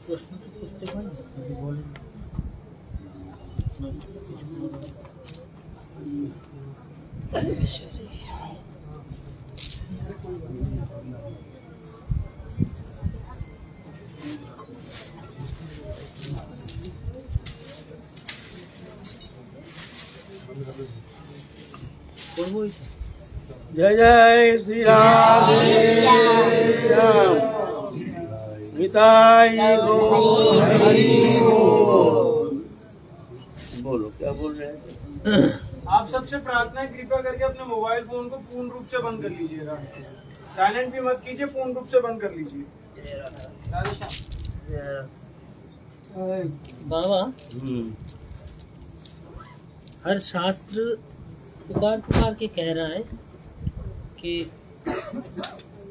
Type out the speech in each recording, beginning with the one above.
প্রশ্ন তো করতে পারেন, যদি বলেন। जय जय श्री राम राम निताई गौर हरि बोल। बोलो क्या बोल रहे हैं? आप सबसे प्रार्थना है, कृपया करके अपने मोबाइल फोन को पूर्ण रूप से बंद कर लीजिएगा। साइलेंट भी मत कीजिए, पूर्ण रूप से बंद कर लीजिए। बाबा, हर शास्त्र पुकार के कह रहा है कि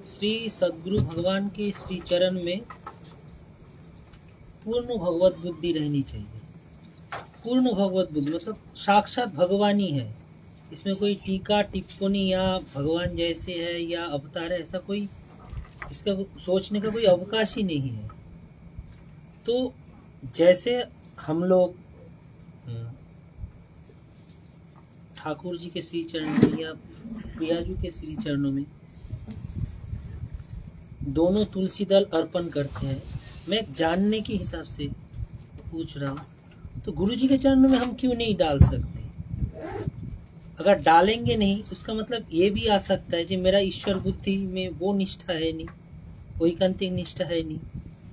श्री सद्गुरु भगवान के श्री चरण में पूर्ण भगवत बुद्धि रहनी चाहिए। पूर्ण भगवत बुद्धि मतलब साक्षात भगवान ही है, इसमें कोई टीका टिप्पणी या भगवान जैसे है या अवतार है, ऐसा कोई इसका सोचने का कोई अवकाश ही नहीं है। तो जैसे हम लोग ठाकुर जी के श्री चरण में या प्रियाजू के श्री चरणों में दोनों तुलसी दल अर्पण करते हैं, मैं जानने के हिसाब से पूछ रहा हूँ, तो गुरु जी के चरणों में हम क्यों नहीं डाल सकते? अगर डालेंगे नहीं, उसका मतलब ये भी आ सकता है कि मेरा ईश्वर बुद्धि में वो निष्ठा है नहीं, वैकांतिक निष्ठा है नहीं।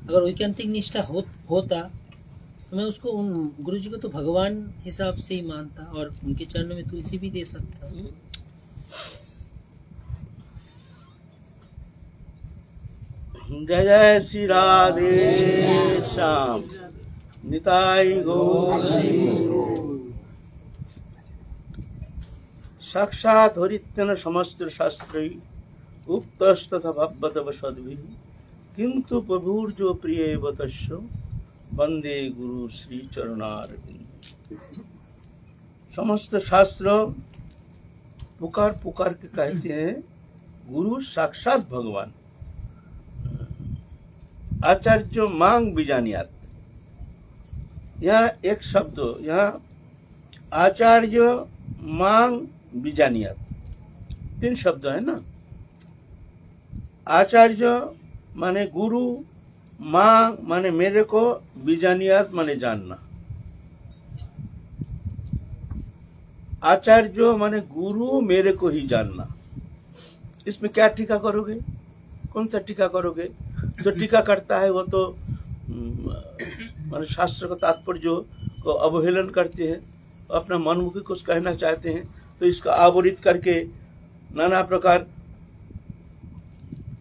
अगर वैकांतिक निष्ठा होता तो मैं उसको उन गुरु जी को तो भगवान हिसाब से ही मानता और उनके चरणों में तुलसी भी दे सकता। जय जय श्री राधे श्याम निताई गौर हरि बोल। साक्षात हरित्यन समस्त शास्त्रै उक्तस्तथा भगवत सद्भिः किंतु प्रभुर्जो प्रिय तस्य वंदे गुरु श्री चरणारविंद। समस्त शास्त्र पुकार पुकार के कहते हैं गुरु साक्षात भगवान। आचार्य मांग बीजानियात, यह एक शब्द, यह आचार्य मांग बीजानियात, 3 शब्द है ना। आचार्य माने गुरु, मांग माने मेरे को, बीजानियात माने जानना। आचार्य माने गुरु, मेरे को ही जानना। इसमें क्या टीका करोगे? कौन सा टीका करोगे? जो टीका करता है वो तो माने शास्त्र का तात्पर्य को अवहेलन करते हैं, अपना मनमुखी कुछ कहना चाहते हैं, तो इसका आवरित करके नाना प्रकार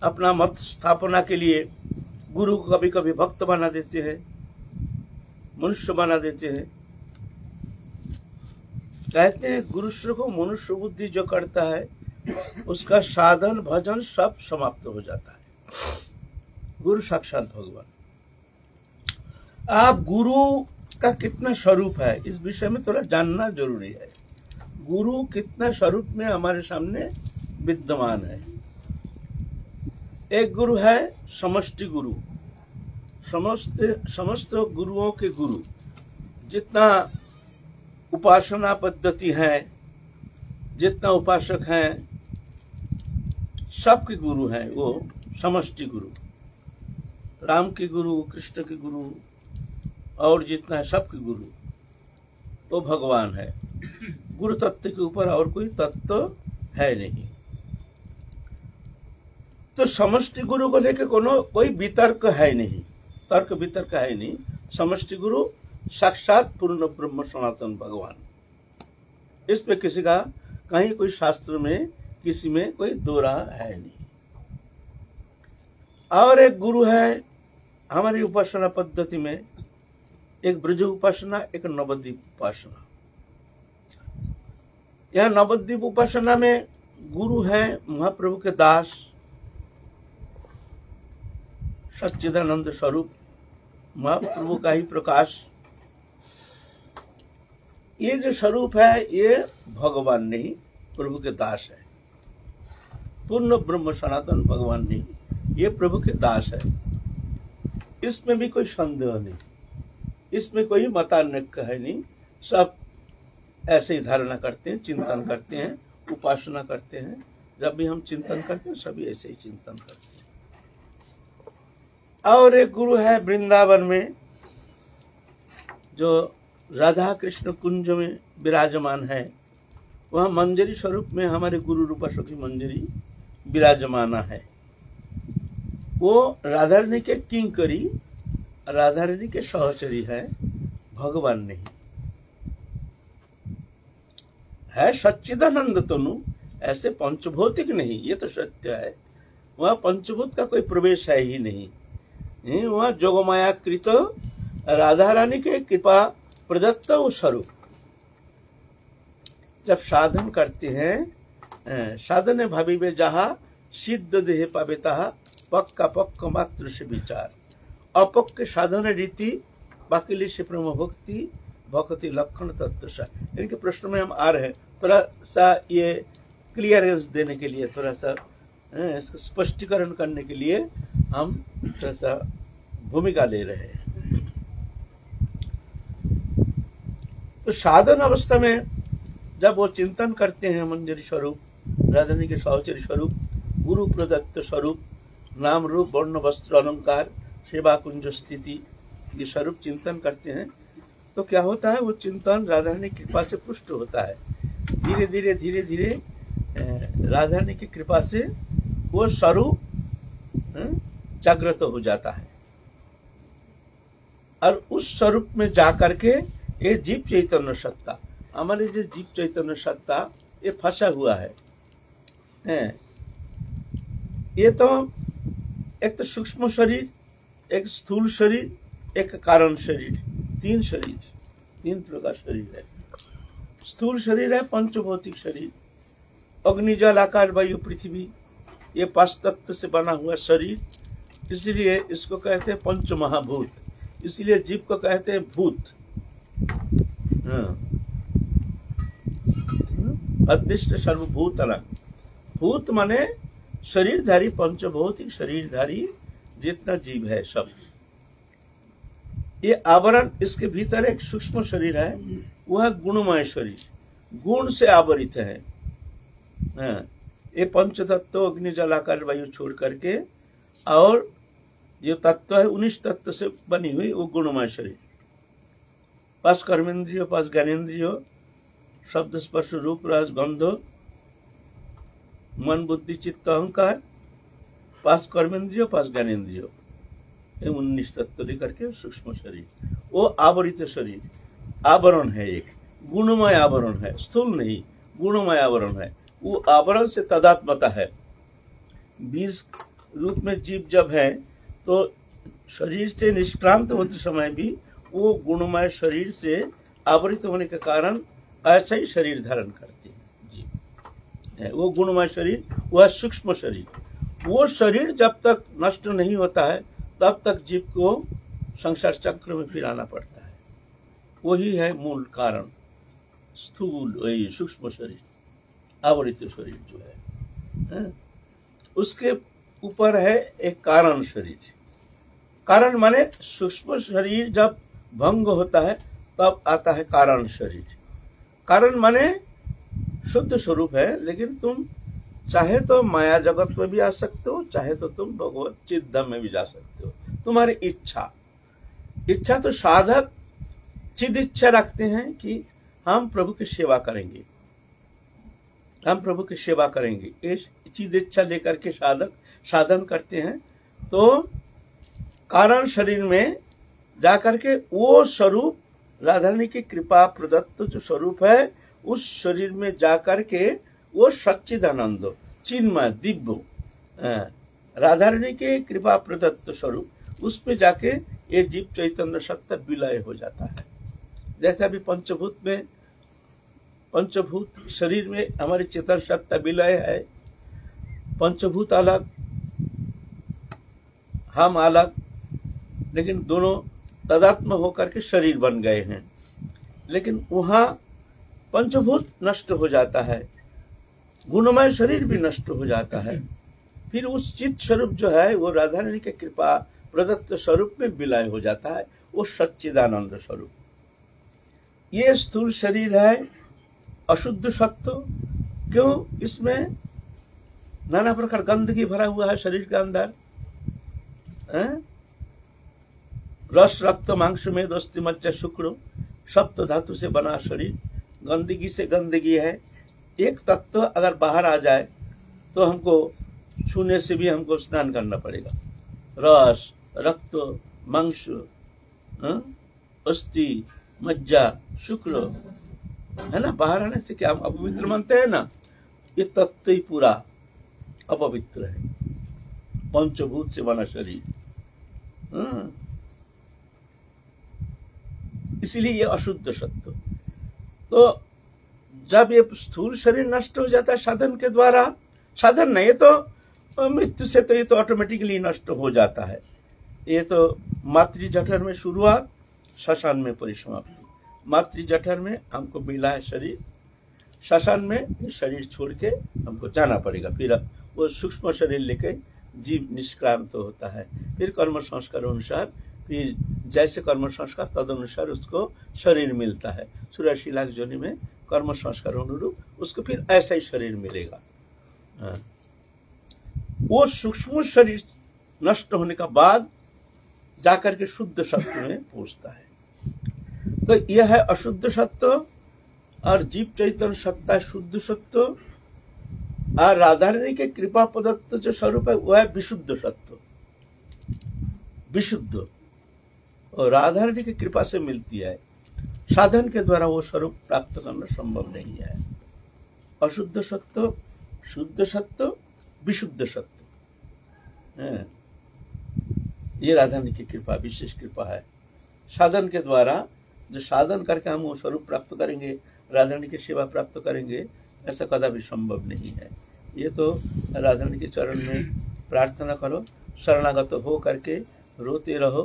अपना मत स्थापना के लिए गुरु को कभी कभी भक्त बना देते हैं, मनुष्य बना देते हैं। कहते हैं गुरुश्र को मनुष्य बुद्धि जो करता है उसका साधन भजन सब समाप्त हो जाता है। गुरु साक्षात भगवान। आप गुरु का कितना स्वरूप है इस विषय में थोड़ा जानना जरूरी है। गुरु कितना स्वरूप में हमारे सामने विद्यमान है। एक गुरु है समष्टि गुरु, समस्त गुरुओं के गुरु। जितना उपासना पद्धति है, जितना उपासक हैं, सबके गुरु हैं वो समष्टि गुरु। राम के गुरु, कृष्ण के गुरु और जितना है सबके गुरु वो भगवान है। गुरु तत्व के ऊपर और कोई तत्व है नहीं। तो समष्टि गुरु को लेकर कोई वितर्क है नहीं, तर्क वितर्क है नहीं। समष्टि गुरु साक्षात पूर्ण ब्रह्म सनातन भगवान। इस पे किसी का कहीं कोई शास्त्र में किसी में कोई दो राह है नहीं। और एक गुरु है हमारी उपासना पद्धति में, एक ब्रज उपासना, एक नवद्वीप उपासना। यह नवद्वीप उपासना में गुरु है महाप्रभु के दास, सच्चिदानंद स्वरूप, महाप्रभु का ही प्रकाश। ये जो स्वरूप है ये भगवान नहीं, प्रभु के दास है। पूर्ण ब्रह्म सनातन भगवान नहीं, ये प्रभु के दास है। इसमें भी कोई संदेह नहीं, इसमें कोई मतानैक्य है नहीं। सब ऐसे ही धारणा करते हैं, चिंतन करते हैं, उपासना करते हैं। जब भी हम चिंतन करते हैं सभी ऐसे ही चिंतन करते हैं। और एक गुरु है वृंदावन में, जो राधा कृष्ण कुंज में विराजमान है। वह मंजरी स्वरूप में हमारे गुरु रूपा सखी मंजरी विराजमाना है। वो राधा रानी के किंकरी, राधा रानी के सहचरी है, भगवान नहीं है। सच्चिदानंद तनु, ऐसे पंचभौतिक नहीं, ये तो सत्य है। वह पंचभूत का कोई प्रवेश है ही नहीं। वह जोगमाया कृत राधा रानी के कृपा प्रदत्त स्वरूप। जब साधन करते हैं, साधन भाविबे जहा सिद्ध देह पावेता पक्का पक्क मात्र से विचार। अपक्क साधन रीति बाकिली से प्रेम भक्ति भक्ति लक्षण तत्व सा। इनके प्रश्न में हम आ रहे हैं, थोड़ा सा ये क्लियरेंस देने के लिए, थोड़ा सा इसका स्पष्टीकरण करने के लिए हम थोड़ा सा भूमिका ले रहे हैं। तो साधन अवस्था में जब वो चिंतन करते हैं मंजरी स्वरूप, राधानी के सहचरी स्वरूप, गुरु प्रदत्त स्वरूप, नाम रूप वर्ण वस्त्र अलंकार सेवा कुंज स्थिति, ये स्वरूप चिंतन करते हैं, तो क्या होता है, वो चिंतन राधा रानी की कृपा से पुष्ट होता है। धीरे धीरे धीरे धीरे राधा रानी की कृपा से वो स्वरूप जागृत हो जाता है। और उस स्वरूप में जाकर के ये जीव चैतन्य सत्ता, हमारे जो जीव चैतन्य सत्ता ये फंसा हुआ है। ये तो एक तो सूक्ष्म शरीर, एक स्थूल शरीर, एक कारण शरीर, तीन शरीर, तीन प्रकार शरीर है। स्थूल शरीर है पंचभौतिक शरीर, अग्नि जल आकाश वायु पृथ्वी, ये पांच तत्व से बना हुआ शरीर, इसलिए इसको कहते हैं पंच महाभूत। इसलिए जीव को कहते हैं भूत। अदृष्ट सर्वभूत अलग। भूत माने शरीरधारी, पंचभौतिक शरीरधारी जितना जीव है सब। ये आवरण, इसके भीतर एक सूक्ष्म शरीर है, वह गुणमय शरीर, गुण से आवरित है। ये पंच तत्व अग्नि जल आकाश वायु छोड़ करके और जो तत्व है 19 तत्व से बनी हुई वो गुणमय शरीर। पांच कर्मेंद्रिय, पांच ज्ञानेन्द्रिय, शब्द स्पर्श रूप रस गंध, मन बुद्धि चित्त अहंकार, पांच कर्मेंद्रिय, पांच ज्ञानेन्द्रिय, 19 तत्व लेकर के सूक्ष्म शरीर, वो आवरित शरीर, आवरण है, एक गुणमय आवरण है, स्थूल नहीं, गुणमय आवरण है। वो आवरण से तदात्मता है। बीज रूप में जीव जब है तो शरीर से निष्क्रांत होते समय भी वो गुणमय शरीर से आवरित होने के कारण ऐसा ही शरीर धारण करते हैं जीव। वो गुणमय शरीर, वह सूक्ष्म शरीर, वो शरीर जब तक नष्ट नहीं होता है तब तक जीव को संसार चक्र में फिर आना पड़ता है। वही है मूल कारण, स्थूल वही सूक्ष्म शरीर, आवरित शरीर जो है। उसके ऊपर है एक कारण शरीर। कारण माने सूक्ष्म शरीर जब भंग होता है तब आता है कारण शरीर। कारण माने शुद्ध स्वरूप है, लेकिन तुम चाहे तो माया जगत में भी आ सकते हो, चाहे तो तुम भगवत चिद धाम में भी जा सकते हो, तुम्हारी इच्छा। इच्छा तो साधक चिद इच्छा रखते हैं कि हम प्रभु की सेवा करेंगे, हम प्रभु की सेवा करेंगे, इस चिद इच्छा लेकर के साधक साधन करते हैं। तो कारण शरीर में जाकर के वो स्वरूप राधा रानी की कृपा प्रदत्त जो स्वरूप है, उस शरीर में जाकर के वो सच्चिदानंद चिन्मय दिव्य राधा रानी के कृपा प्रदत्त स्वरूप, उसमें जाके ये जीव चैतन्य सत्ता विलय हो जाता है। जैसे अभी पंचभूत में, पंचभूत शरीर में हमारी चेतन सत्ता विलय है। पंचभूत अलग, हम अलग, लेकिन दोनों तदात्म होकर के शरीर बन गए हैं। लेकिन वहां पंचभूत नष्ट हो जाता है, गुणमय शरीर भी नष्ट हो जाता है। फिर उस चित्त स्वरूप जो है वो राधा रानी की कृपा प्रदत्त स्वरूप में विलय हो जाता है, वो सच्चिदानंद स्वरूप। ये स्थूल शरीर है अशुद्ध सत्व। क्यों? इसमें नाना प्रकार गंदगी भरा हुआ है शरीर के अंदर। रस रक्त मांस में दोस्ती मज्जा शुक्र, सप्त धातु से बना शरीर गंदगी से गंदगी है। एक तत्व अगर बाहर आ जाए तो हमको छूने से भी हमको स्नान करना पड़ेगा। रस रक्त मांस अस्थि मज्जा शुक्र है ना, बाहर आने से क्या हम अपवित्र मानते हैं ना, ये तत्व ही पूरा अपवित्र है, पंचभूत से बना शरीर। इसीलिए ये अशुद्ध सत्व। तो जब ये स्थूल शरीर नष्ट हो जाता है साधन के द्वारा, साधन नहीं, ये तो मृत्यु से तो ये तो ऑटोमेटिकली नष्ट हो जाता है। ये तो मातृ जठर में शुरुआत, श्मशान में परिसमाप्ति। मातृ जठर में हमको मिला है शरीर, श्मशान में शरीर छोड़ के हमको जाना पड़ेगा। फिर वो सूक्ष्म शरीर लेके जीव निष्क्रांत होता है। फिर कर्म संस्कार अनुसार, फिर जैसे कर्म संस्कार तद अनुसार उसको शरीर मिलता है। 84 लाख योनि में कर्म संस्कार अनुरूप उसको फिर ऐसा ही शरीर मिलेगा। वो सूक्ष्म शरीर नष्ट होने का बाद जाकर के शुद्ध सत्व में पहुंचता है। तो यह है अशुद्ध सत्व, और जीव चैतन्य सत्ता शुद्ध सत्व, और राधा रानी के कृपा प्रदत्त जो स्वरूप है वह है विशुद्ध सत्व। विशुद्ध और राधा रानी की कृपा से मिलती है, साधन के द्वारा वो स्वरूप प्राप्त करना संभव नहीं है। अशुद्ध सत्व, शुद्ध सत्व, विशुद्ध सत्व, ये राधा रानी की कृपा विशेष कृपा है। साधन के द्वारा जो साधन करके हम वो स्वरूप प्राप्त करेंगे, राधा रानी की सेवा प्राप्त करेंगे, ऐसा कदापि संभव नहीं है। ये तो राधा रानी के चरण में प्रार्थना करो, शरणागत हो करके रोते रहो,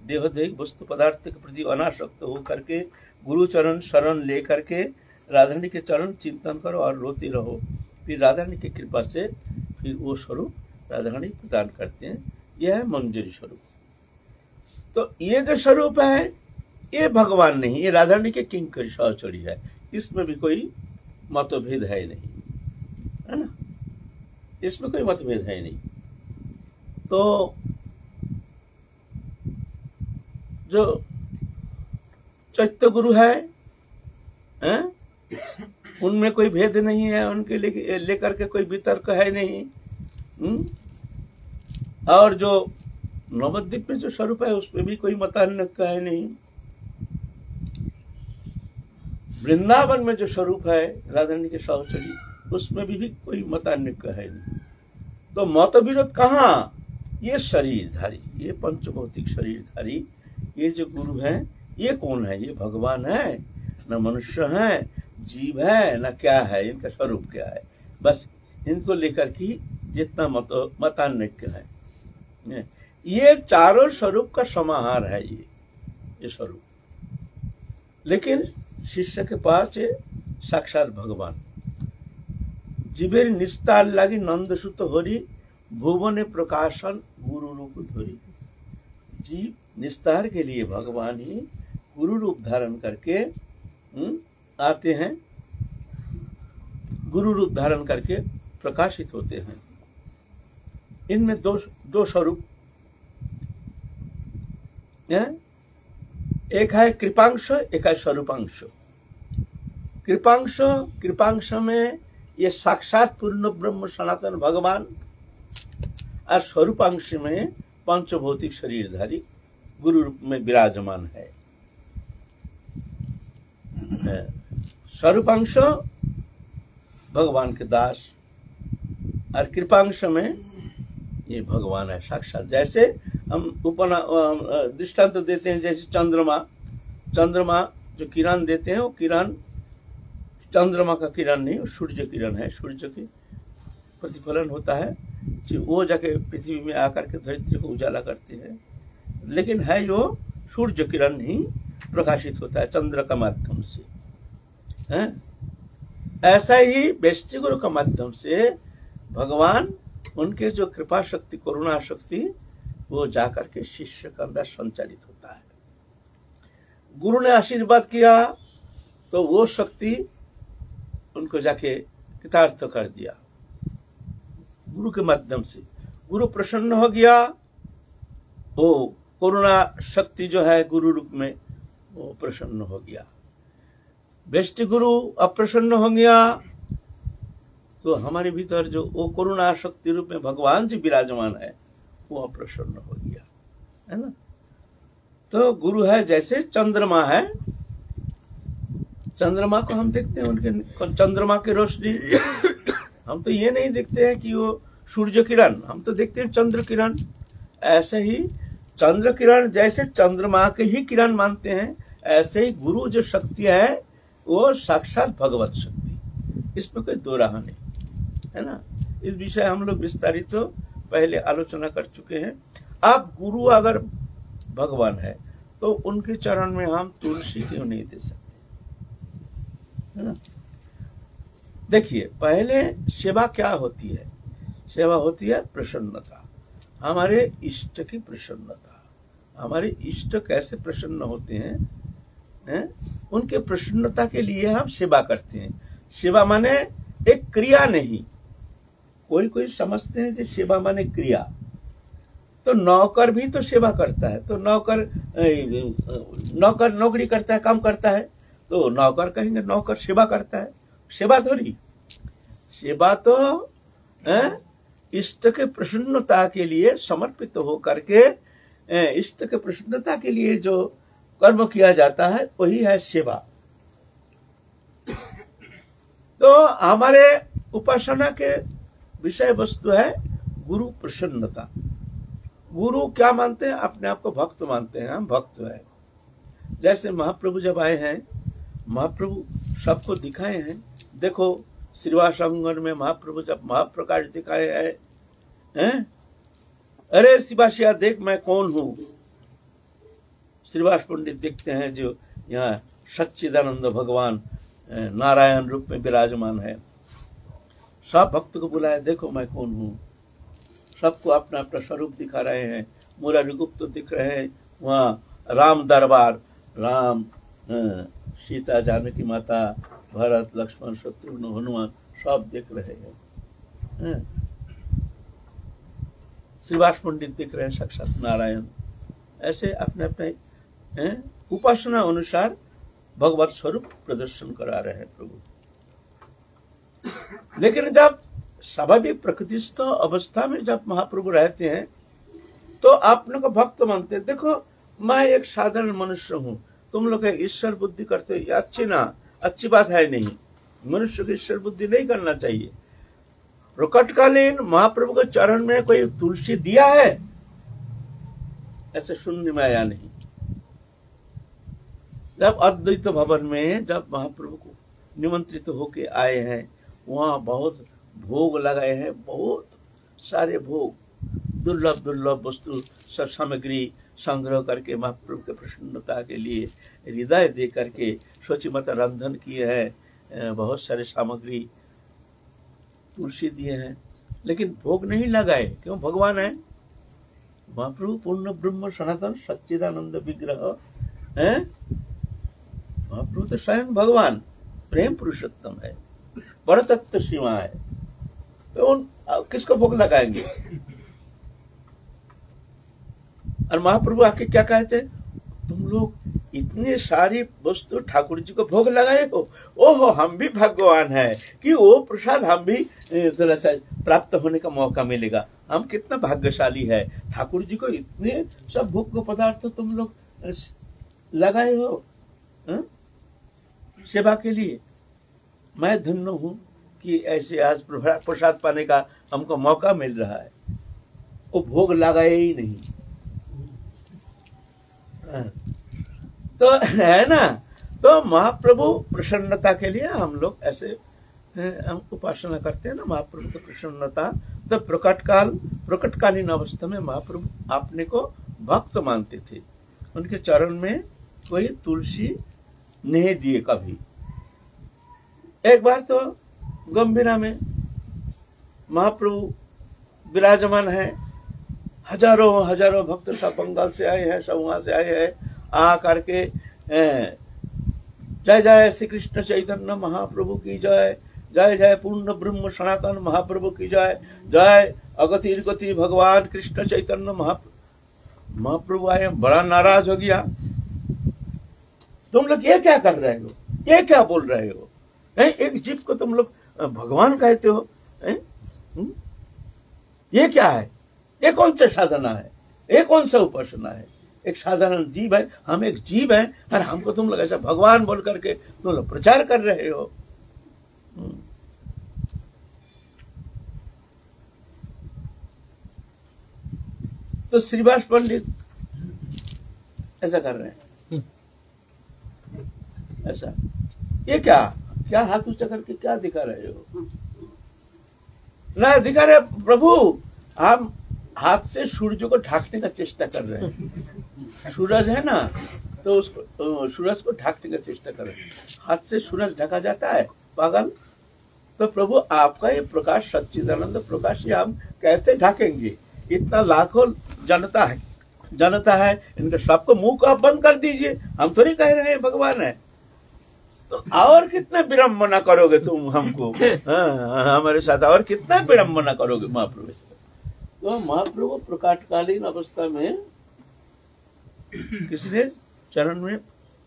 देहोदेह वस्तु पदार्थ के प्रति अनासक्त हो करके गुरु चरण शरण ले करके राधा रानी के चरण चिंतन करो और रोते रहो। फिर राधा रानी की कृपा से फिर वो स्वरूप राधा रानी प्रदान करते हैं। यह है मंजूरी स्वरूप। तो ये जो स्वरूप है ये भगवान नहीं, ये राधा रानी के किंकरी सहचरी है। इसमें भी कोई मतभेद है नहीं, है ना, इसमें कोई मतभेद है नहीं। तो जो चैत्य गुरु है, उनमें कोई भेद नहीं है, उनके लेकर के कोई वितर्क है नहीं। और जो नवद्वीप में जो स्वरूप है उसमें भी कोई मतान्य है नहीं। वृंदावन में जो स्वरूप है राधा रानी के सहचरी, उसमें भी कोई मतान्य है नहीं। तो मत विरोध कहाँ? ये शरीरधारी, ये पंचभौतिक शरीरधारी, ये जो गुरु है ये कौन है? ये भगवान है, न मनुष्य है, जीव है, न क्या है, इनका स्वरूप क्या है? बस इनको लेकर के जितना मतान्य है, ये चारों स्वरूप का समाहार है ये स्वरूप। लेकिन शिष्य के पास है साक्षात भगवान। जीवेर निस्तार लागी नंद सुत हरि, भुवने प्रकाशन गुरु रूप धरि। जीव निस्तार के लिए भगवान ही गुरु रूप धारण करके आते हैं, गुरु रूप धारण करके प्रकाशित होते हैं। इनमें दो स्वरूप है, एक है कृपांश, एक है स्वरूपांश। कृपांश में ये साक्षात पूर्ण ब्रह्म सनातन भगवान, और स्वरूपांश में पंचभौतिक शरीरधारी गुरु रूप में विराजमान है। स्वरूपांश भगवान के दास, और कृपांश में ये भगवान है साक्षात। जैसे हम दृष्टांत देते हैं, जैसे चंद्रमा जो किरण देते हैं, वो किरण चंद्रमा का किरण नहीं, सूर्य किरण है। सूर्य की प्रतिफलन होता है, वो जाके पृथ्वी में आकर के धरती को उजाला करते हैं। लेकिन है जो सूर्य किरण ही प्रकाशित होता है चंद्र का माध्यम से, है? ऐसा ही वैष्णव गुरु का माध्यम से भगवान उनके जो कृपा शक्ति, करुणा शक्ति वो जाकर के शिष्य के अंदर संचालित होता है। गुरु ने आशीर्वाद किया तो वो शक्ति उनको जाके कृतार्थ कर दिया गुरु के माध्यम से। गुरु प्रसन्न हो गया, वो करुणा शक्ति जो है गुरु रूप में वो प्रसन्न हो गया। बेष्टि गुरु अप्रसन्न हो गया तो हमारे भीतर जो वो करुणा शक्ति रूप में भगवान जी विराजमान है वो अप्रसन्न हो गया, है ना। तो गुरु है जैसे चंद्रमा है, चंद्रमा को हम देखते हैं, उनके चंद्रमा की रोशनी हम तो ये नहीं देखते हैं कि वो सूर्य किरण, हम तो देखते हैं चंद्र किरण। ऐसे ही चंद्र किरण जैसे चंद्रमा के ही किरण मानते हैं, ऐसे ही गुरु जो शक्ति है वो साक्षात भगवत शक्ति, इसमें कोई दो राह नहीं, है ना। इस विषय हम लोग विस्तारित तो पहले आलोचना कर चुके हैं। अब गुरु अगर भगवान है तो उनके चरण में हम तुलसी क्यों नहीं दे सकते, है ना। देखिए, पहले सेवा क्या होती है? सेवा होती है प्रसन्नता, हमारे इष्ट की प्रसन्नता। हमारे इष्ट कैसे प्रसन्न होते हैं? उनके प्रसन्नता के लिए हम सेवा करते हैं। सेवा माने एक क्रिया नहीं, कोई समझते हैं कि सेवा माने क्रिया। तो नौकर भी तो सेवा करता है, तो नौकर नौकरी करता है, काम करता है, तो नौकर कहेंगे नौकर सेवा करता है। सेवा थोड़ी, सेवा तो इष्ट के प्रसन्नता के लिए समर्पित हो करके इष्ट के प्रसन्नता के लिए जो कर्म किया जाता है वही है सेवा। तो हमारे उपासना के विषय वस्तु है गुरु प्रसन्नता। गुरु क्या मानते हैं? अपने आप को भक्त मानते हैं, हम भक्त हैं। जैसे महाप्रभु जब आए हैं, महाप्रभु सबको दिखाए हैं। देखो श्रीवास अंगन में महाप्रभु जब महाप्रकाश दिखाए हैं, अरे शिवाशिया देख मैं कौन हूं। श्रीवास पंडित देखते हैं जो यहाँ सच्चिदानंद भगवान नारायण रूप में विराजमान है। सब भक्त को बुलाए, देखो मैं कौन हूं। सबको अपना अपना स्वरूप दिखा रहे हैं। मुरारिगुप्त दिख रहे हैं, वहाँ राम दरबार, राम, सीता, जानकी माता, भरत, लक्ष्मण, शत्रुघ्न, हनुमान सब देख रहे हैं। श्रीवास पंडित दिख रहे हैं साक्षात नारायण। ऐसे अपने अपने उपासना अनुसार भगवत स्वरूप प्रदर्शन करा रहे हैं प्रभु। लेकिन जब स्वाभाविक प्रकृतिस्थ अवस्था में जब महाप्रभु रहते हैं तो आप लोग को भक्त मानते हैं। देखो मैं एक साधारण मनुष्य हूँ, तुम लोग ईश्वर बुद्धि करते हो, ये अच्छी बात है नहीं। मनुष्य को ईश्वर बुद्धि नहीं करना चाहिए। प्रकटकालीन महाप्रभु के चरण में कोई तुलसी दिया है ऐसे सुनने में आया नहीं। जब अद्वैत भवन में जब महाप्रभु को निमंत्रित होके आए हैं, वहाँ बहुत भोग लगाए हैं, बहुत सारे भोग, दुर्लभ दुर्लभ वस्तु सब सामग्री संग्रह करके महाप्रभु के प्रसन्नता के लिए हृदय दे करके शोचिमत रंधन किए हैं, बहुत सारे सामग्री तुलसी दिए हैं, लेकिन भोग नहीं लगाए। क्यों? भगवान है महाप्रभु, पूर्ण ब्रह्म सनातन सच्चिदानंद विग्रह है। महाप्रभु तो स्वयं भगवान प्रेम पुरुषोत्तम है, परतत्व सीमा है, तो उन किसको भोग लगाएंगे? और महाप्रभु आके क्या कहते? तुम लोग इतने सारी वस्तु ठाकुर जी को भोग लगाए हो, ओहो हम भी भाग्यवान है कि वो प्रसाद हम भी प्राप्त होने का मौका मिलेगा। हम कितना भाग्यशाली है, ठाकुर जी को इतने सब भोग पदार्थ तो तुम लोग लगाए हो सेवा के लिए। मैं धन्य हूँ कि ऐसे आज प्रसाद पाने का हमको मौका मिल रहा है। वो भोग लगाए ही नहीं, तो है ना। तो महाप्रभु प्रसन्नता के लिए हम लोग ऐसे हम उपासना करते हैं ना, महाप्रभु की प्रसन्नता। तो प्रकटकालीन अवस्था में महाप्रभु अपने को भक्त मानते थे। उनके चरण में कोई तुलसी नहीं दिए कभी। एक बार तो गंभीरा में महाप्रभु विराजमान है, हजारों हजारों भक्त सब बंगाल से आए हैं, सब वहां से आए हैं, आ करके जय जय श्री कृष्ण चैतन्य महाप्रभु की जय, जय जय पूर्ण ब्रह्म सनातन महाप्रभु की जय, जय अगति गति भगवान कृष्ण चैतन्य महाप्रभु आए। बड़ा नाराज हो गया, तुम लोग ये क्या कर रहे हो, ये क्या बोल रहे हो, एक जीव को तुम लोग भगवान कहते हो, ये क्या है, ये कौन सा साधना है, ये कौन सा उपासना है, एक साधारण जीव है, हम एक जीव हैं और हमको तुम लोग ऐसा भगवान बोल करके तुम लोग प्रचार कर रहे हो। तो श्रीवास पंडित ऐसा कर रहे हैं, ऐसा ये क्या क्या हाथ ऊंचा करके क्या दिखा रहे हो, ना दिखा रहे प्रभु, आप हाथ से सूरज को ढाकने का चेष्टा कर रहे हैं। सूरज है ना, तो उसको सूरज को ढाकने का चेष्टा कर रहे हैं। हाथ से सूरज ढका जाता है पागल? तो प्रभु आपका ये प्रकाश, सच्चिदानंद प्रकाश, ये हम कैसे ढाकेंगे? इतना लाखों जनता है, इनके सबको मुंह को आप बंद कर दीजिए। हम तो नहीं कह रहे हैं भगवान है, तो और कितना विडम्बना करोगे तुम हमको, हमारे साथ और कितना विडम्बना करोगे महाप्रभु से? तो महाप्रभु प्रकाशकालीन अवस्था में किसी ने चरण में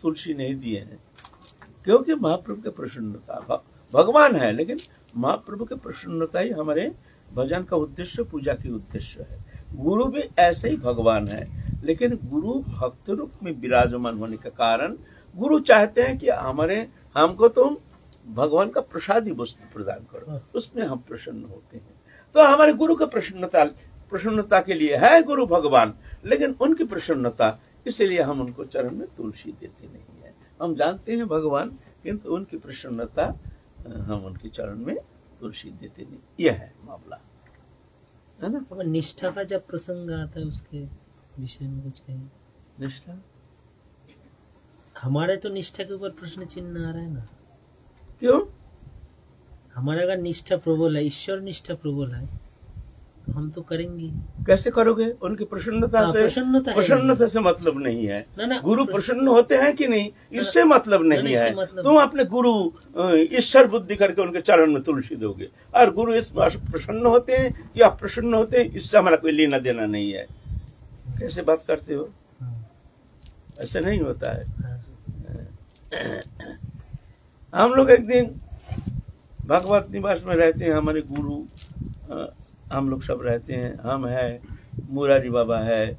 तुलसी नहीं दिए हैं, क्योंकि महाप्रभु की प्रसन्नता, भगवान है लेकिन महाप्रभु की प्रसन्नता ही हमारे भजन का उद्देश्य, पूजा की उद्देश्य है। गुरु भी ऐसे ही भगवान है, लेकिन गुरु भक्त रूप में विराजमान होने के कारण गुरु चाहते हैं कि हमको तुम भगवान का प्रसादी वस्तु प्रदान करो, उसमें हम प्रसन्न होते हैं। तो हमारे गुरु की प्रसन्नता के लिए है गुरु भगवान, लेकिन उनकी प्रसन्नता, इसलिए हम उनको चरण में तुलसी देते नहीं है। हम जानते हैं भगवान, किंतु उनकी प्रसन्नता हम उनके चरण में तुलसी देते नहीं। यह है मामला, है ना। अब निष्ठा का जब प्रसंग आता है उसके विषय में कुछ कहें। निष्ठा, हमारे तो निष्ठा के ऊपर प्रश्न चिन्ह आ रहा है ना। क्यों? हमारा अगर निष्ठा प्रबल है, ईश्वर निष्ठा प्रबल है, तो हम तो करेंगे। कैसे करोगे? उनकी प्रसन्नता से, प्रसन्नता से मतलब नहीं है ना, गुरु प्रसन्न होते हैं कि नहीं, इससे मतलब नहीं है। तुम अपने गुरु ईश्वर बुद्धि करके उनके चरण में तुलसी दोगे, और गुरु इस प्रसन्न होते हैं या अप्रसन्न होते हैं, इससे हमारा कोई लेना देना नहीं है। कैसे बात करते हो? ऐसे नहीं होता है। हम लोग एक दिन भगवत निवास में रहते हैं, हमारे गुरु हम लोग सब रहते हैं, हम है, मुरारी बाबा है,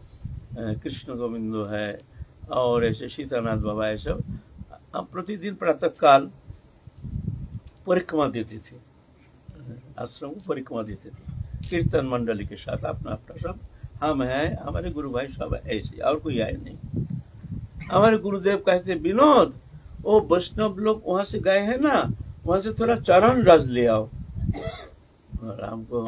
कृष्ण गोविंदो है, और ऐसे सीतानाथ बाबा है, सब हम प्रतिदिन प्रातः काल परिक्रमा देते थे, आश्रम को परिक्रमा देते थे कीर्तन मंडली के साथ, अपना सब हम है, हमारे गुरु भाई सब ऐसे, और कोई आए नहीं। हमारे गुरुदेव कहते, विनोद वो वैष्णव लोग वहां से गए हैं ना, वहां से थोड़ा चरण रज ले आओ। और हमको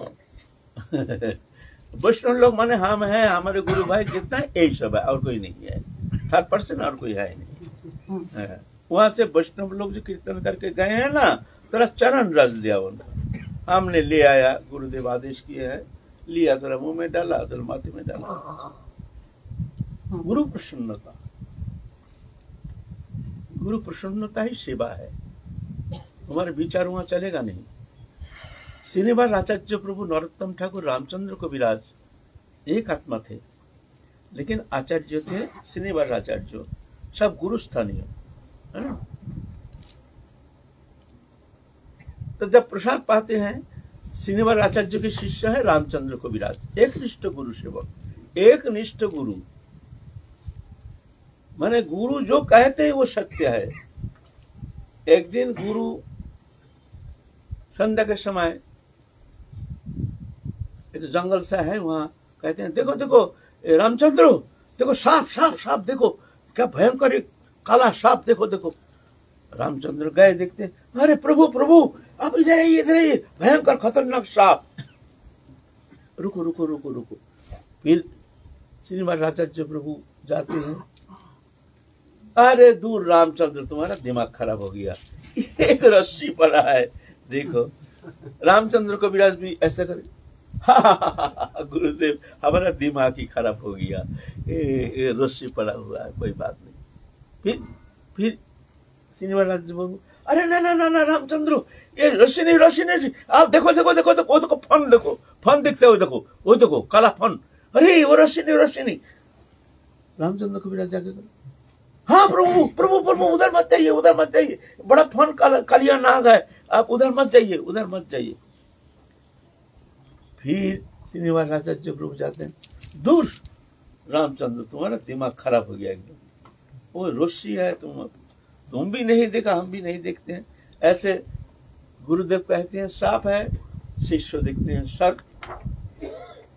वैष्णव लोग माने हम हैं, हमारे गुरु भाई जितना यही सब है, और कोई नहीं है, 3% और कोई है नहीं। वहां से वैष्णव लोग जो कीर्तन करके गए हैं ना, थोड़ा चरण रज लिया उनका। हमने ले आया, गुरुदेव आदेश किए हैं, लिया, थोड़ा मुंह में डाला, थोड़ा माथे में डाला। गुरु प्रसन्नता, गुरु प्रसन्नता ही सेवा है। हमारे विचार वहां चलेगा नहीं। श्रीनिवास आचार्य प्रभु नरोत्तम ठाकुर रामचंद्र को विराज एक आत्मा थे, लेकिन आचार्य थे श्रीनिवास आचार्य, सब गुरु स्थानीय है ना। तो जब प्रसाद पाते हैं, श्रीनिवास आचार्य के शिष्य है रामचंद्र को विराज, एक निष्ठ गुरु सेवक, एक निष्ठ गुरु, माने गुरु जो कहते हैं वो सत्य है। एक दिन गुरु संध्या के समय एक जंगल सा है, वहां कहते हैं, देखो देखो रामचंद्र, देखो सांप सांप सांप, देखो क्या भयंकर एक काला सांप, देखो देखो। रामचंद्र गए, देखते, अरे प्रभु प्रभु, अब इधर आइए, इधर आइए, भयंकर खतरनाक सांप। रुको रुको रुको रुको। फिर श्रीनिवास आचार्य प्रभु जाते हैं, अरे दूर रामचंद्र, तुम्हारा दिमाग खराब हो गया, एक रस्सी पड़ा है, देखो। रामचंद्र को विराज भी ऐसा करे, गुरुदेव हमारा दिमाग ही खराब हो गया, ये रस्सी पड़ा हुआ है, कोई बात नहीं। फिर श्रीनिवास जी बोलो, अरे ना ना ना ना रामचंद्र, ये रस्सी नहीं, आप देखो देखो देखो देखो, वो देखो फन, देखो फन दिखते हो, देखो वो देखो काला फन, अरे वो रस्सी नहीं। रामचंद्र कबीराज जाके हाँ प्रभु प्रभु प्रभु, उधर मत जाइए, बड़ा फन कालिया नाग है, आप उधर मत जाइए। फिर श्रीनिवास आचार्य प्रभु जाते हैं, दूर रामचंद्र तुम्हारा दिमाग खराब हो गया एकदम, वो रस्सी है, तुम भी नहीं देखा, हम भी नहीं देखते हैं। ऐसे गुरुदेव कहते हैं सांप है, शिष्य देखते हैं सर्प।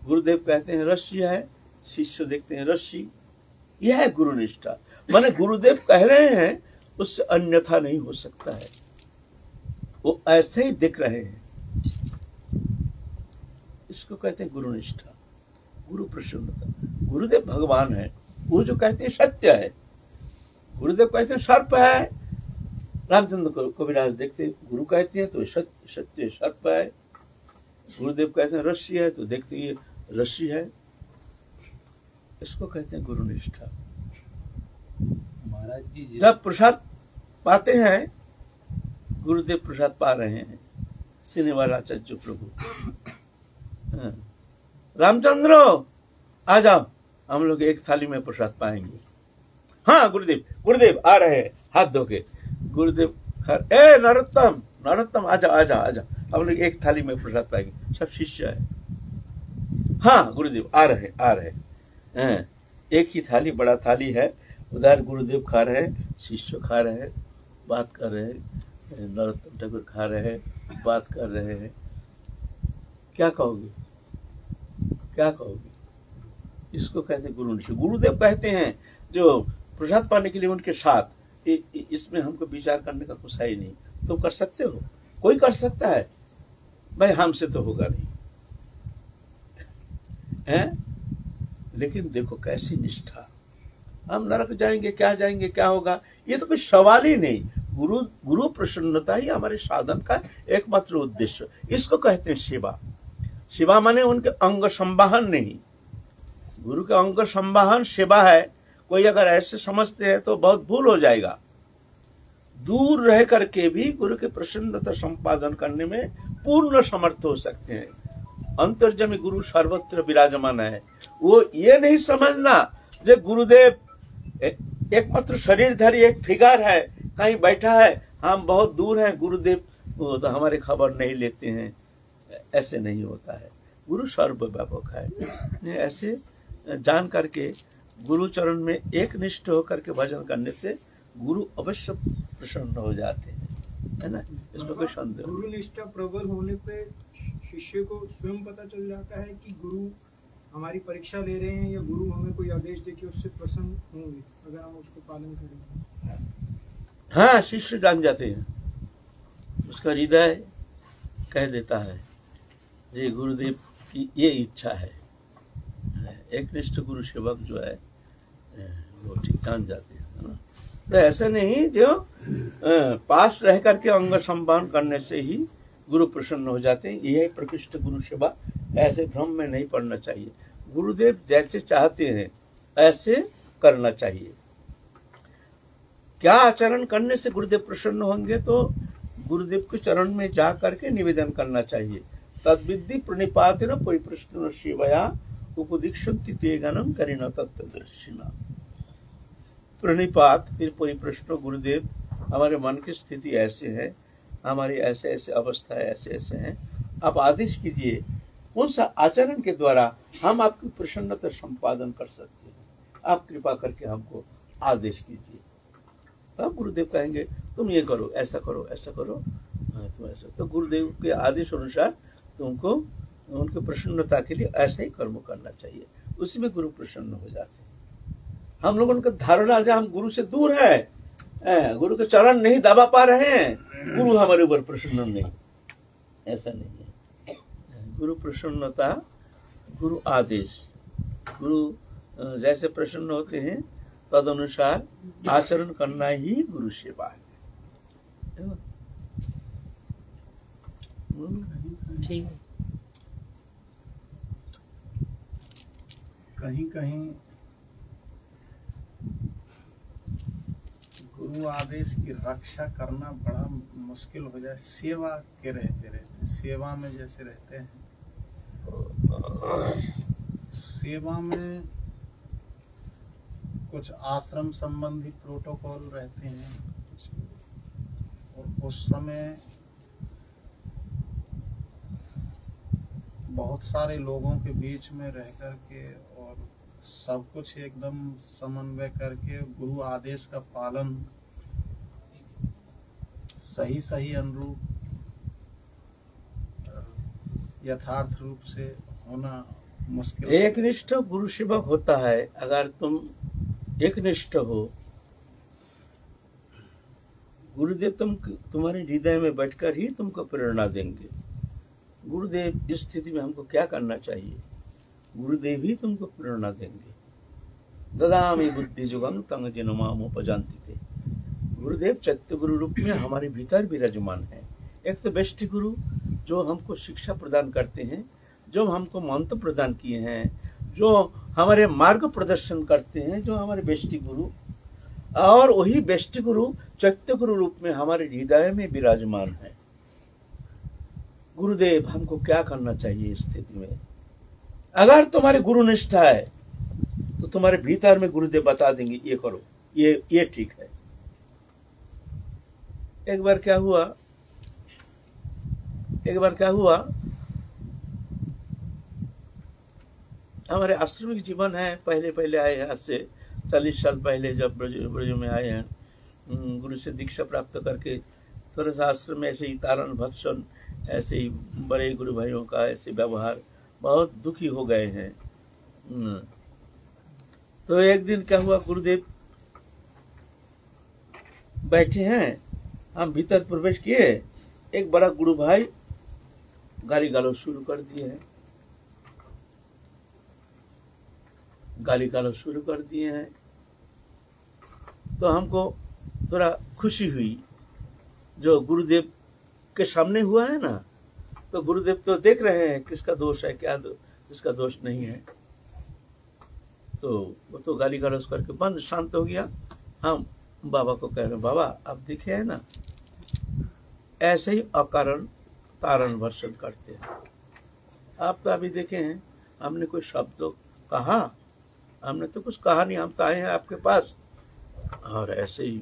गुरुदेव कहते हैं रस्सी है, शिष्य देखते हैं रस्सी। यह है गुरुनिष्ठा। माने गुरुदेव कह रहे हैं उससे अन्यथा नहीं हो सकता है, वो ऐसे ही दिख रहे हैं, इसको कहते हैं गुरुनिष्ठा, गुरु प्रसन्नता। गुरुदेव भगवान है, वो जो कहते हैं सत्य है। गुरुदेव कहते हैं सर्प है, रामचंद्र कबीराज देखते हैं, गुरु कहते हैं तो सत्य सर्प है। गुरुदेव कहते हैं रस्सी है, तो देखते ये रस्सी है, इसको कहते हैं गुरुनिष्ठा। महाराज जी जब प्रसाद पाते हैं, गुरुदेव प्रसाद पा रहे हैं, श्रीनिवास आचार्य प्रभु, रामचंद्र आ जाओ, हम लोग एक थाली में प्रसाद पाएंगे। हाँ गुरुदेव आ रहे हैं, हाथ धो के। गुरुदेव ए नरोत्तम आ जाओ, हम लोग एक थाली में प्रसाद पाएंगे, सब शिष्य है। हाँ गुरुदेव आ रहे हैं। एक ही थाली, बड़ा थाली है, उधर गुरुदेव खा रहे हैं, शिष्य खा रहे हैं, बात कर रहे हैं, नरोत्तम ठाकुर खा रहे हैं, बात कर रहे हैं। क्या कहोगे? इसको कहते हैं गुरुनिष्ठा। गुरुदेव कहते हैं जो प्रसाद पाने के लिए उनके साथ, इसमें हमको विचार करने का कुछ है ही नहीं, तुम कर सकते हो, कोई कर सकता है भाई, हमसे तो होगा नहीं है। लेकिन देखो कैसी निष्ठा, हम नरक जाएंगे क्या होगा, ये तो कोई सवाल ही नहीं। गुरु प्रसन्नता ही हमारे साधन का एकमात्र उद्देश्य। इसको कहते हैं सेवा माने उनके अंग संवाहन नहीं, गुरु के अंग संवाहन सेवा है। कोई अगर ऐसे समझते हैं तो बहुत भूल हो जाएगा। दूर रह करके भी गुरु के प्रसन्नता संपादन करने में पूर्ण समर्थ हो सकते हैं। अंतर्जमी गुरु सर्वत्र विराजमान है। वो ये नहीं समझना जो गुरुदेव एकमात्र शरीरधारी एक फिगर है, कहीं बैठा है, हम बहुत दूर हैं, गुरुदेव तो हमारी खबर नहीं लेते हैं, ऐसे नहीं होता है। गुरु सर्वव्यापक है। ऐसे जान करके गुरु चरण में एक निष्ठ होकर के भजन करने से गुरु अवश्य प्रसन्न हो जाते हैं, है ना, इसमें कोई संदेह। गुरु निष्ठा प्रबल होने पे शिष्य को स्वयं पता चल जाता है कि गुरु हमारी परीक्षा ले रहे हैं, या गुरु हमें कोई आदेश दे के उससे प्रसन्न होंगे अगर हम उसको पालन करेंगे। हाँ, शिष्य जान जाते हैं, उसका हृदय कह देता है जी गुरुदेव की ये इच्छा है। एक निष्ठ गुरु सेवक जो है वो ठीक जान जाते हैं, है ना। तो ऐसा नहीं जो पास रह करके अंग संवाहन करने से ही गुरु प्रसन्न हो जाते हैं, यह प्रकृष्ट गुरु सेवा। ऐसे भ्रम में नहीं पड़ना चाहिए। गुरुदेव जैसे चाहते हैं ऐसे करना चाहिए। क्या आचरण करने से गुरुदेव प्रसन्न होंगे, तो गुरुदेव के चरण में जा करके निवेदन करना चाहिए। तद्विद्धि प्रणिपातेन परिप्रश्न सेवया उपदीक्षन्ति ते गणं करिण तत्त्वदर्शिना। प्रणिपात फिर परिप्रश्न, गुरुदेव हमारे मन की स्थिति ऐसे है, हमारी ऐसे ऐसे अवस्था है, ऐसे ऐसे हैं, आप आदेश कीजिए कौन सा आचरण के द्वारा हम आपकी प्रसन्नता संपादन कर सकते हैं, आप कृपा करके हमको आदेश कीजिए। तब गुरुदेव कहेंगे तुम ये करो, ऐसा करो, ऐसा करो, तुम ऐसा। तो गुरुदेव के आदेश अनुसार तुमको उनकी प्रसन्नता के लिए ऐसा ही कर्म करना चाहिए, उसी में गुरु प्रसन्न हो जाते हैं। हम लोगों का धारणा है हम गुरु से दूर है, गुरु के चरण नहीं दबा पा रहे हैं, गुरु हमारे ऊपर प्रसन्न नहीं, ऐसा नहीं है। गुरु प्रसन्नता, गुरु आदेश, गुरु जैसे प्रसन्न होते हैं तद अनुसार आचरण करना ही गुरु सेवा है। ठीक है। कहीं कहीं गुरु आदेश की रक्षा करना बड़ा मुश्किल हो जाए। सेवा के रहते सेवा में जैसे रहते हैं, सेवा में कुछ आश्रम संबंधी प्रोटोकॉल रहते हैं, और उस समय बहुत सारे लोगों के बीच में रह करके और सब कुछ एकदम समन्वय करके गुरु आदेश का पालन सही अनुरूप यथार्थ रूप से होना मुश्किल। एक निष्ठ गुरु सेवक होता है। अगर तुम एक निष्ठ हो, गुरुदेव तुम्हारे हृदय में बैठकर ही तुमको प्रेरणा देंगे। गुरुदेव इस स्थिति में हमको क्या करना चाहिए, गुरुदेव ही तुमको प्रेरणा देंगे। ददामि बुद्धि जुगम तंग जिनमामुपजान्ति थे। गुरुदेव चैत्य गुरु रूप में हमारे भीतर विराजमान है। एक तो बेष्टि गुरु जो हमको शिक्षा प्रदान करते हैं, जो हमको मंत्र प्रदान किए हैं, जो हमारे मार्ग प्रदर्शन करते हैं, जो हमारे बेष्टि गुरु, और वही बेष्टि गुरु चैत्य गुरु रूप में हमारे हृदय में विराजमान है। गुरुदेव हमको क्या करना चाहिए इस स्थिति में? अगर तुम्हारे गुरु निष्ठा है तो तुम्हारे भीतर में गुरुदेव बता देंगे ये करो, ये ठीक है। एक बार क्या हुआ, हमारे आश्रमिक जीवन है, पहले आए हैं, आज से 40 साल पहले जब ब्रज में आए हैं, गुरु से दीक्षा प्राप्त करके थोड़ा सा आश्रम में ऐसे ही तारण भक्षण, ऐसे ही बड़े गुरु भाइयों का ऐसे व्यवहार, बहुत दुखी हो गए हैं। तो एक दिन क्या हुआ, गुरुदेव बैठे हैं, हम भीतर प्रवेश किए, एक बड़ा गुरु भाई गाली गालो शुरू कर दिए हैं, तो हमको थोड़ा खुशी हुई। जो गुरुदेव के सामने हुआ है ना, तो गुरुदेव तो देख रहे हैं किसका दोष है, किसका दोष नहीं है। तो वो तो गाली गलौज करके बंद, शांत हो गया। हम बाबा को कह रहे हैं, बाबा आप देखे है ना, ऐसे ही अकारण तारण भर्षण करते हैं। आप तो अभी देखे हैं, हमने कोई शब्द कहा, हमने तो कुछ कहा नहीं, हम तो आए हैं आपके पास, और ऐसे ही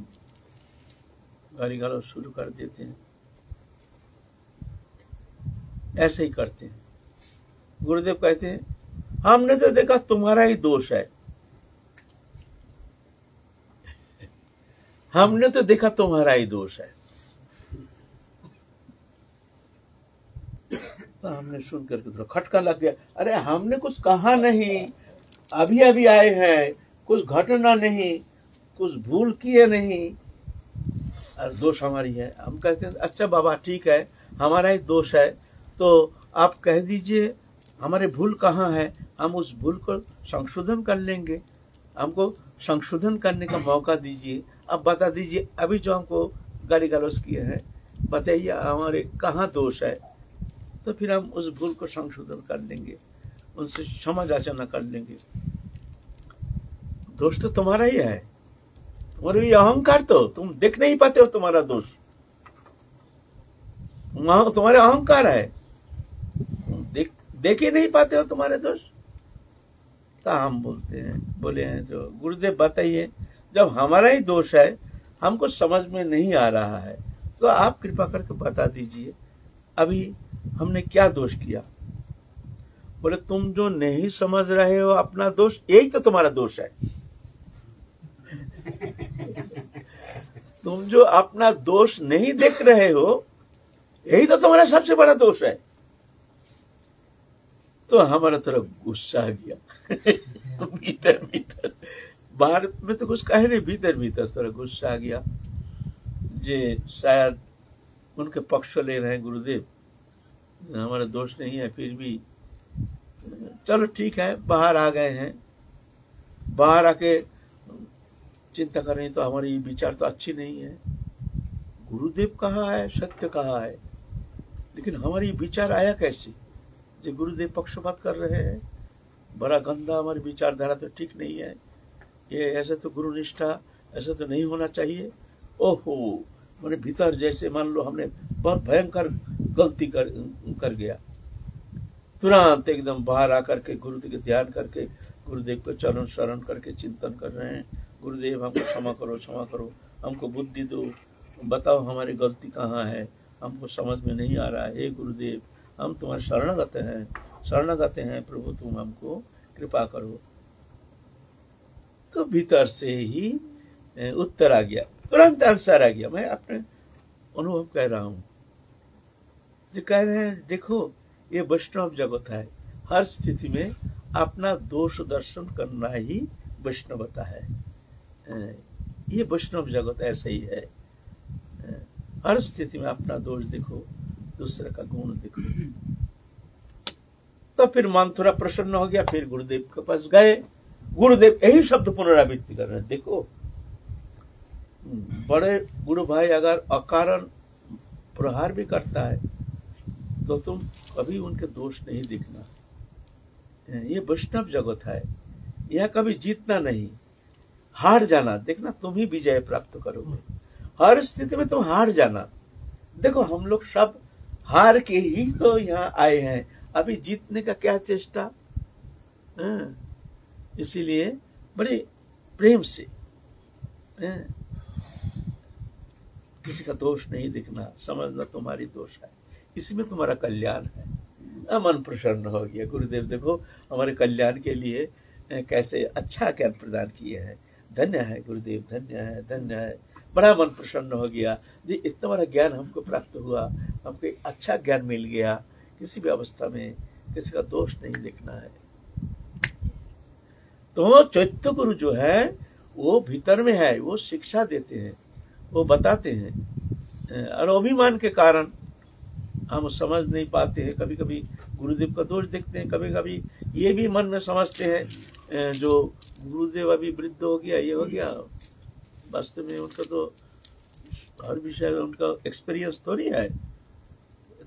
गाली गलौज शुरू कर देते हैं, ऐसे ही करते हैं। गुरुदेव कहते हैं, हमने तो देखा तुम्हारा ही दोष है, हमने तो देखा तुम्हारा ही दोष है। तो हमने सुन करके थोड़ा खटका लग गया, अरे हमने कुछ कहा नहीं, अभी आए हैं, कुछ घटना नहीं, कुछ भूल किए नहीं, और दोष हमारी है। हम कहते हैं, अच्छा बाबा ठीक है, हमारा ही दोष है, तो आप कह दीजिए हमारे भूल कहाँ है, हम उस भूल को संशोधन कर लेंगे, हमको संशोधन करने का मौका दीजिए। अब बता दीजिए, अभी जो हमको गाली गलौज किए हैं, बताइए हमारे कहाँ दोष है, तो फिर हम उस भूल को संशोधन कर लेंगे, उनसे क्षमा याचना कर लेंगे। दोष तो तुम्हारा ही है, तुम्हारे ये अहंकार, तो तुम देख नहीं पाते हो तुम्हारा दोष, तुम्हारे अहंकार है, देख ही नहीं पाते हो तुम्हारे दोष। तो हम बोले हैं जो गुरुदेव बताइए, जब हमारा ही दोष है, हमको समझ में नहीं आ रहा है, तो आप कृपा करके बता दीजिए अभी हमने क्या दोष किया। बोले तुम जो नहीं समझ रहे हो अपना दोष, यही तो तुम्हारा दोष है। तुम जो अपना दोष नहीं देख रहे हो, यही तो तुम्हारा सबसे बड़ा दोष है। तो हमारा थोड़ा गुस्सा आ गया भीतर, बाहर में तो कुछ कहे नहीं, भीतर थोड़ा गुस्सा आ गया, जे शायद उनके पक्ष ले रहे हैं गुरुदेव, हमारा दोष नहीं है, फिर भी चलो ठीक है। बाहर आ गए हैं, बाहर आके चिंता कर रहे हैं, तो हमारी विचार तो अच्छी नहीं है। गुरुदेव कहा है, सत्य कहा है, लेकिन हमारी विचार आया कैसे, जो गुरुदेव पक्षपात कर रहे हैं, बड़ा गंदा, हमारी विचारधारा तो ठीक नहीं है, ये ऐसे तो गुरु निष्ठा ऐसे तो नहीं होना चाहिए। ओहो, मेरे भीतर जैसे मान लो हमने बहुत भयंकर गलती कर गया, तुरंत एकदम बाहर आकर के गुरुदेव के ध्यान करके गुरुदेव को चरण शरण करके चिंतन कर रहे हैं, गुरुदेव हमको क्षमा करो, हमको बुद्धि दो, बताओ हमारी गलती कहाँ है, हमको समझ में नहीं आ रहा है, हे गुरुदेव हम तुम्हारे शरणागत हैं प्रभु, तुम हमको कृपा करो। तो भीतर से ही उत्तर आ गया, तुरंत आंसर आ गया। मैं अपने अनुभव कह रहा हूँ, जो कह रहे हैं देखो ये वैष्णव जगत है, हर स्थिति में अपना दोष दर्शन करना ही वैष्णवता है। ये वैष्णव जगत ऐसा ही है, हर स्थिति में अपना दोष देखो, दूसरे का गुण देखो। तो फिर मन थोड़ा प्रसन्न हो गया, फिर गुरुदेव के पास गए। गुरुदेव यही शब्द पुनरावृत्ति कर रहे हैं, देखो बड़े गुरु भाई अगर अकारण प्रहार भी करता है तो तुम कभी उनके दोष नहीं दिखना। ये वैष्णव जगत है, यह कभी जीतना नहीं, हार जाना। देखना तुम ही विजय प्राप्त करोगे, हर स्थिति में तुम हार जाना। देखो हम लोग सब हार के ही तो यहाँ आए हैं, अभी जीतने का क्या चेष्टा। इसीलिए बड़े प्रेम से किसी का दोष नहीं दिखना, समझना तुम्हारी दोष है, इसमें तुम्हारा कल्याण है। मन प्रसन्न हो गया, गुरुदेव देखो हमारे कल्याण के लिए कैसे अच्छा ज्ञान प्रदान किए हैं, धन्य है गुरुदेव, धन्य है। बड़ा मन प्रसन्न हो गया जी, इतना बड़ा ज्ञान हमको प्राप्त हुआ, हमको अच्छा ज्ञान मिल गया। किसी भी अवस्था में किसी का दोष नहीं देखना है। तो चैत्य गुरु जो है वो भीतर में है, वो शिक्षा देते हैं, वो बताते हैं, और अभिमान के कारण हम समझ नहीं पाते हैं। कभी कभी गुरुदेव का दोष देखते हैं, कभी कभी ये भी मन में समझते हैं जो गुरुदेव अभी वृद्ध हो गया, ये हो गया, वास्तव में उनका तो हर विषय में उनका एक्सपीरियंस तो नहीं है,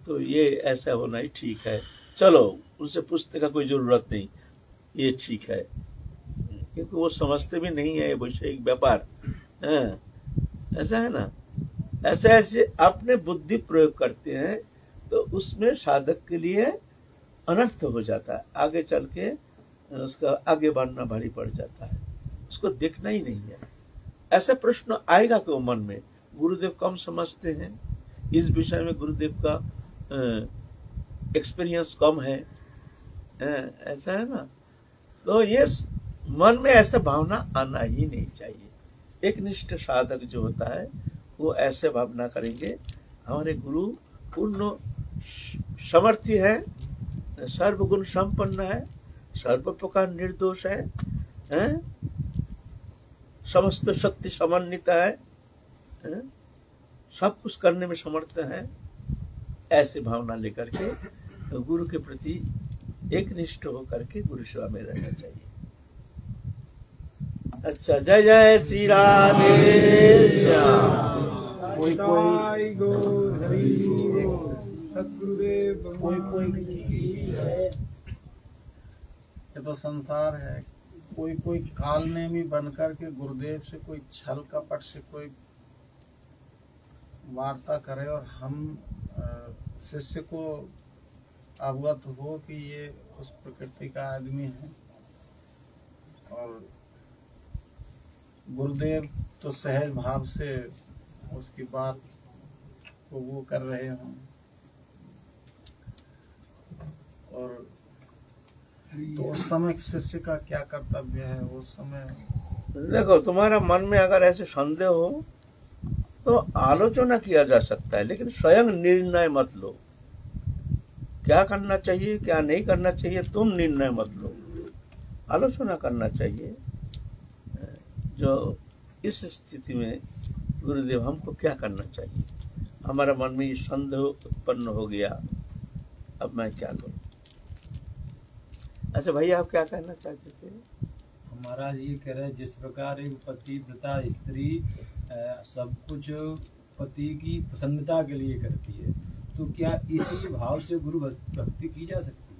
तो ये ऐसा होना ही ठीक है, चलो उनसे पूछने का कोई जरूरत नहीं, ये ठीक है, क्योंकि वो समझते भी नहीं है वैश्विक व्यापार। ऐसा है ना, ऐसे अपने बुद्धि प्रयोग करते हैं तो उसमें साधक के लिए अनर्थ हो जाता है, आगे चल के उसका आगे बढ़ना भारी पड़ जाता है, उसको देखना ही नहीं है। ऐसा प्रश्न आएगा क्यों मन में, गुरुदेव कम समझते हैं, इस विषय में गुरुदेव का एक्सपीरियंस कम है, ऐसा है ना। तो ये मन में ऐसा भावना आना ही नहीं चाहिए। एक निष्ठ साधक जो होता है वो ऐसे भावना करेंगे, हमारे गुरु पूर्ण समर्थी है, सर्वगुण संपन्न है, सर्व प्रकार निर्दोष है, समस्त शक्ति समन्वित है, सब कुछ करने में समर्थ है। ऐसे भावना लेकर के गुरु के प्रति एक निष्ठ होकर के गुरु सेवा में रहना चाहिए। अच्छा, जय जय श्री राधे श्याम। कोई ये तो संसार है, कोई कालनेमी बनकर के गुरुदेव से कोई छल कपट से कोई वार्ता करे और हम शिष्य को अवगत हो कि ये उस प्रकृति का आदमी है, और गुरुदेव तो सहज भाव से उसकी बात को वो कर रहे हों, और तो उस समय शिष्य का क्या कर्तव्य है उस समय। देखो तुम्हारा मन में अगर ऐसे संदेह हो तो आलोचना किया जा सकता है, लेकिन स्वयं निर्णय मत लो, क्या करना चाहिए क्या नहीं करना चाहिए तुम निर्णय मत लो, आलोचना करना चाहिए। जो इस स्थिति में गुरुदेव हमको क्या करना चाहिए, हमारा मन में ये संदेह उत्पन्न हो गया, अब मैं क्या करूं। अच्छा भैया आप क्या कहना चाहते थे? हमारा ये कह रहे जिस प्रकार एक पतिव्रता स्त्री सब कुछ पति की प्रसन्नता के लिए करती है, तो क्या इसी भाव से गुरु भक्ति की जा सकती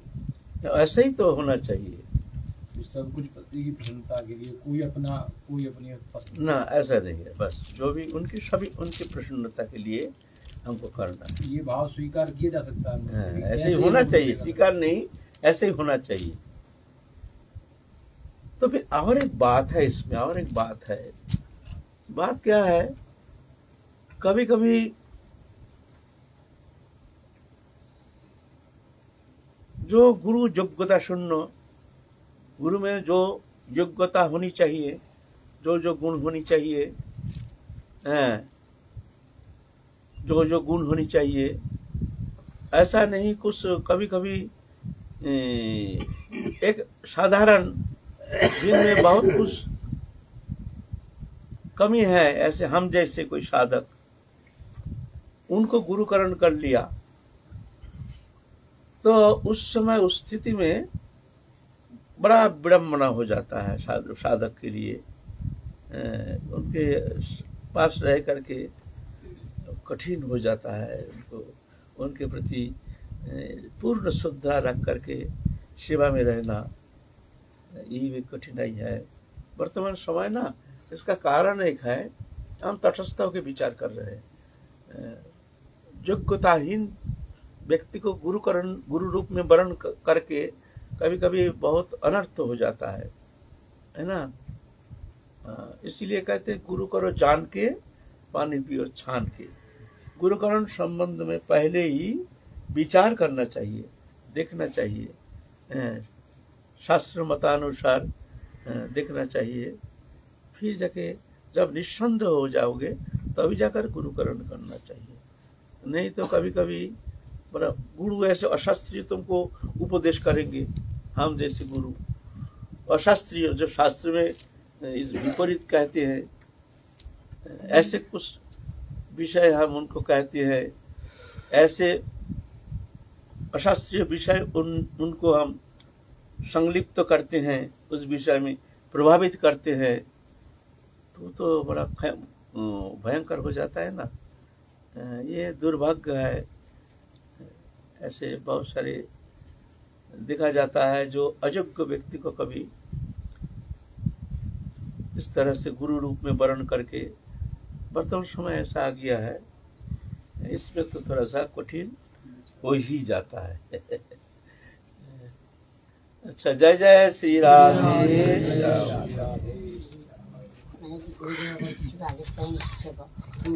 है? ऐसे ही तो होना चाहिए, तो सब कुछ पति की प्रसन्नता के लिए, कोई अपनी पसंद ना, ऐसा नहीं है। बस जो भी उनकी सभी उनकी प्रसन्नता के लिए हमको करना है। ये भाव स्वीकार किया जा सकता है। ऐसे ही होना चाहिए, स्वीकार नहीं, ऐसे ही होना चाहिए। तो फिर और एक बात है इसमें, और एक बात है। बात क्या है, कभी कभी जो गुरु योग्यता शून्य, गुरु में जो योग्यता होनी चाहिए, जो जो गुण होनी चाहिए, जो जो गुण होनी चाहिए, ऐसा नहीं। कुछ कभी कभी एक साधारण जिनमें बहुत कुछ कमी है, ऐसे हम जैसे कोई साधक उनको गुरुकरण कर लिया, तो उस समय उस स्थिति में बड़ा विडम्बना हो जाता है साधक के लिए। उनके पास रह करके कठिन हो जाता है उनको, उनके प्रति पूर्ण श्रद्धा रख करके सेवा में रहना, ये भी कठिनाई है वर्तमान समय ना। इसका कारण एक है, हम तटस्थ होकर विचार कर रहे हैं। योग्यताहीन व्यक्ति को गुरु रूप में वर्ण करके कभी कभी बहुत अनर्थ हो जाता है ना। इसीलिए कहते हैं गुरु करो जान के, पानी पियो छान के। गुरुकरण संबंध में पहले ही विचार करना चाहिए, देखना चाहिए, शास्त्र मतानुसार देखना चाहिए। फिर जाके जब निस्संदेह हो जाओगे तभी जाकर गुरुकरण करना चाहिए। नहीं तो कभी कभी बड़ा गुरु ऐसे अशास्त्रीय तुमको उपदेश करेंगे, हम जैसे गुरु अशास्त्रीय, जो शास्त्र में इस विपरीत कहते हैं, ऐसे कुछ विषय हम उनको कहते हैं, ऐसे अशास्त्रीय विषय उनको हम संलिप्त करते हैं, उस विषय में प्रभावित करते हैं, तो बड़ा भयंकर हो जाता है ना। ये दुर्भाग्य है। ऐसे बहुत सारे देखा जाता है जो अयोग्य व्यक्ति को कभी इस तरह से गुरु रूप में वर्ण करके, वर्तमान समय ऐसा आ गया है, इसमें तो थोड़ा सा कठिन हो ही जाता है। अच्छा, जय जय श्री राम।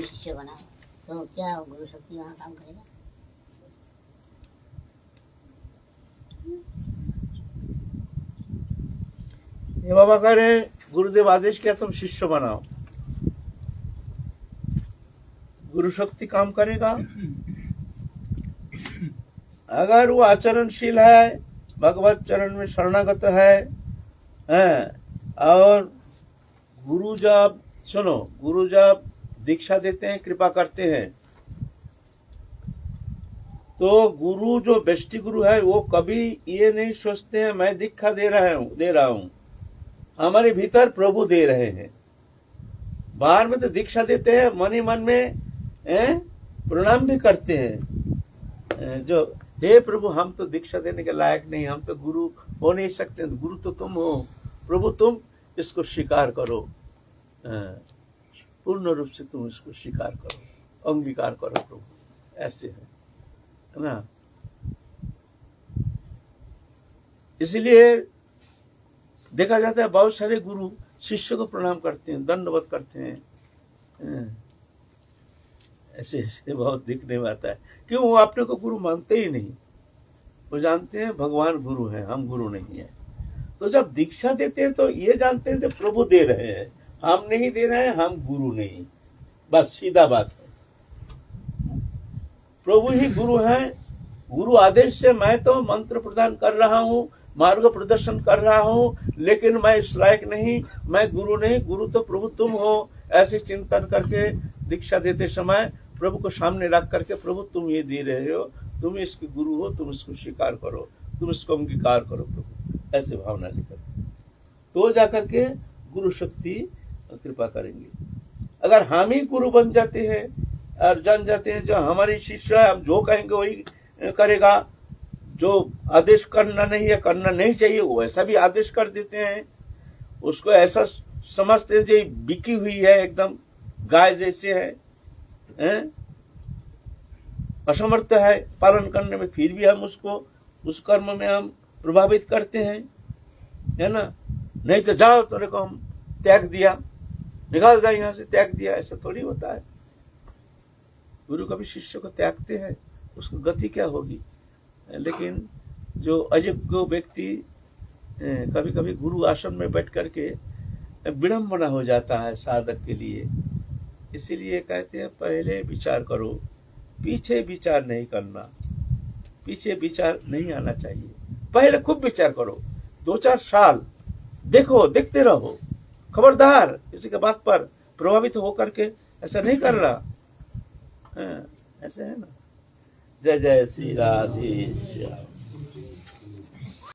शिष्य बना तो क्या गुरु शक्ति वहाँ काम करेगा? ये बाबा कह रहे हैं गुरुदेव आदेश किया तुम शिष्य बनाओ, गुरु शक्ति काम करेगा अगर वो आचरणशील है, भगवत चरण में शरणागत है, और गुरु जब सुनो, गुरु जब दीक्षा देते हैं, कृपा करते हैं, तो गुरु जो बेष्टि गुरु है वो कभी ये नहीं सोचते हैं मैं दीक्षा दे रहा हूं, हमारे भीतर प्रभु दे रहे हैं। बाहर में तो दीक्षा देते हैं, मन ही मन में प्रणाम भी करते हैं, जो हे प्रभु हम तो दीक्षा देने के लायक नहीं, हम तो गुरु हो नहीं सकते, गुरु तो तुम हो, प्रभु तुम इसको स्वीकार करो, पूर्ण रूप से तुम इसको स्वीकार करो, अंगीकार करो प्रभु, ऐसे है ना। इसलिए देखा जाता है बहुत सारे गुरु शिष्य को प्रणाम करते हैं, दंडवत करते हैं, ऐसे ऐसे बहुत दिखने में आता है। क्यों? वो अपने को गुरु मानते ही नहीं, वो जानते हैं भगवान गुरु है, हम गुरु नहीं है। तो जब दीक्षा देते हैं तो ये जानते हैं कि प्रभु दे रहे हैं, हम नहीं दे रहे हैं, हम गुरु नहीं, बस सीधा बात है। प्रभु ही गुरु है, गुरु आदेश से मैं तो मंत्र प्रदान कर रहा हूँ, मार्ग प्रदर्शन कर रहा हूँ, लेकिन मैं इस लायक नहीं, मैं गुरु नहीं, गुरु तो प्रभु तुम हो, ऐसे चिंतन करके दीक्षा देते समय प्रभु को सामने रख करके प्रभु तुम ये दे रहे हो, तुम इसके गुरु हो, तुम इसको स्वीकार करो, तुम इसको अंगीकार करो प्रभु, ऐसे भावना लेकर तो जाकर के गुरु शक्ति कृपा करेंगे। अगर हम ही गुरु बन जाते हैं और जान जाते हैं जो हमारी शिष्य है, हम जो कहेंगे वही करेगा, जो आदेश करना नहीं है, करना नहीं चाहिए, वो ऐसा भी आदेश कर देते हैं। उसको ऐसा समझते हैं जो बिकी हुई है, एकदम गाय जैसे है, असमर्थ है पालन करने में, फिर भी हम उसको उस कर्म में हम प्रभावित करते हैं, है ना। नहीं तो जाओ, तेरे को हम त्याग दिया, निकाल जाए यहाँ से, त्याग दिया, ऐसा थोड़ी होता है। गुरु कभी शिष्य को त्यागते हैं, उसको गति क्या होगी। लेकिन जो अयोग्य व्यक्ति कभी कभी गुरु आश्रम में बैठ करके विडम्बना हो जाता है साधक के लिए। इसीलिए कहते हैं पहले विचार करो, पीछे विचार नहीं करना, पीछे विचार नहीं आना चाहिए। पहले खूब विचार करो, 2-4 साल देखो, देखते रहो, खबरदार किसी के बात पर प्रभावित होकर के ऐसा नहीं करना। ऐसे है ना। जय जय श्री राधे श्याम।